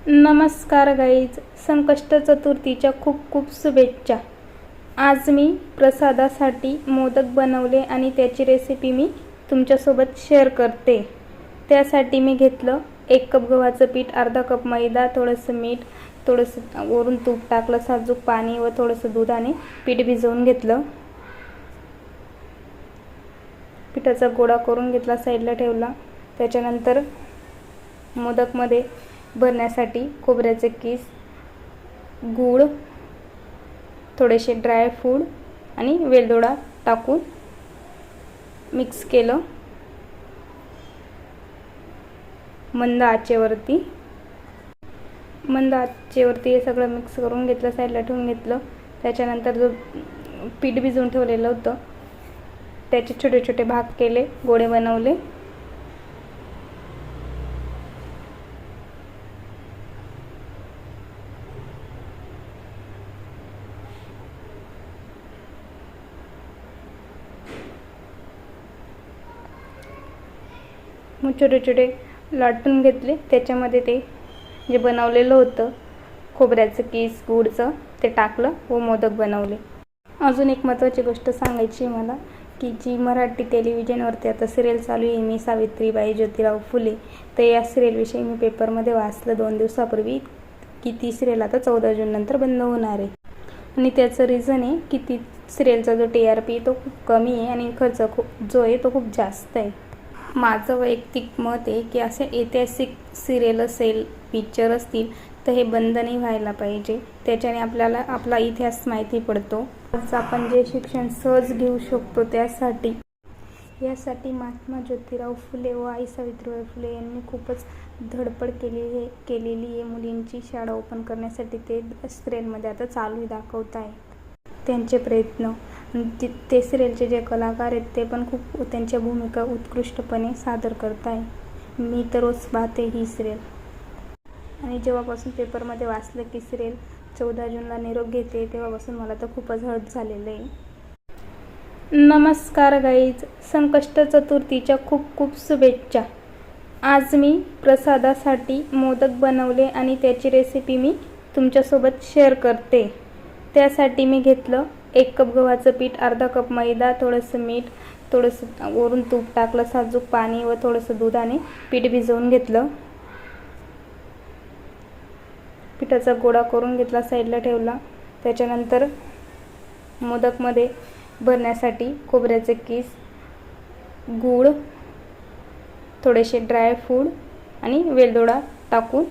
नमस्कार गाईज, संकष्ट चतुर्थीच्या खूप खूप शुभेच्छा। आज मी प्रसादासाठी मोदक बनवले आणि त्याची रेसिपी मी तुमच्यासोबत शेअर करते। त्यासाठी मी घेतलं 1 कप गव्हाचं पीठ, अर्धा कप मैदा, थोडंसं मीठ, थोडंसं वरून तूप टाकलं, साजूक पाणी व थोडंसं दूध आणि पीठ भिजवून घेतलं। पिठाचा गोळा करून घेतला, साईडला ठेवला। त्याच्यानंतर मोदकमध्ये भरण्यासाठी खोबऱ्याचे किस, गूळ, थोडेसे ड्राय फ्रूट आणि वेलदोडा टाकून मिक्स केलं। मंद आचेवरती हे सगळं मिक्स करून घेतलं, साईडला ठेवून घेतलं। त्याच्यानंतर जो पीठ भिजवून ठेवलेलं होतं त्याचे छोटे छोटे भाग केले, गोळे बनवले। मग छोटे छोटे लाटून घेतले, त्याच्यामध्ये ते जे बनवलेलं होतं खोबऱ्याचं किस, गुळचं ते टाकलं व मोदक बनवले। अजून एक महत्त्वाची गोष्ट सांगायची मला की जी मराठी टेलिव्हिजनवरती आता सिरियल चालू आहे, मी सावित्रीबाई ज्योतिराव फुले, तर या सिरियलविषयी मी पेपरमध्ये वाचलं 2 दिवसापूर्वी की ती सिरियल आता 14 जून नंतर बंद होणार आहे। आणि त्याचं रिझन आहे की ती सिरियलचा जो TRP तो खूप कमी आहे आणि खर्च जो आहे तो खूप जास्त आहे। माझं वैयक्तिक मत आहे की असे ऐतिहासिक सिरियल असेल, पिक्चर असतील तर हे बंद नाही व्हायला पाहिजे। त्याच्याने आपल्याला आपला इतिहास माहिती पडतो। आज आपण जे शिक्षण सहज घेऊ शकतो यासाठी महात्मा ज्योतिराव फुले व आई सावित्रीबाई फुले यांनी खूपच धडपड केलेली आहे। मुलींची शाळा ओपन करण्यासाठी ते सिरियलमध्ये आता चालू दाखवत आहे त्यांचे प्रयत्न। ते सिरियलचे जे कलाकार आहेत ते पण खूप त्यांच्या भूमिका उत्कृष्टपणे सादर करत आहे। मी तर रोज पाहते ही सिरियल आणि जेव्हापासून पेपरमध्ये वाचलं की सिरियल 14 जूनला निरोप घेते तेव्हापासून मला तर खूपच हर्ट झालेलं आहे। नमस्कार गाईज, संकष्ट चतुर्थीच्या खूप खूप शुभेच्छा। आज मी प्रसादासाठी मोदक बनवले आणि त्याची रेसिपी मी तुमच्यासोबत शेअर करते। त्यासाठी मी घेतलं 1 कप गव्हाचं पीठ, अर्धा कप मैदा, थोडंसं मीठ, थोडंसं वरून तूप टाकलं, साजूक पाणी व थोडंसं दूध आणि पीठ भिजवून घेतलं। पिठाचा गोळा करून घेतला, साईडला ठेवला। त्याच्यानंतर मोदकमध्ये भरण्यासाठी खोबऱ्याचे किस, गूळ, थोडेसे ड्राय फ्रूट आणि वेलदोडा टाकून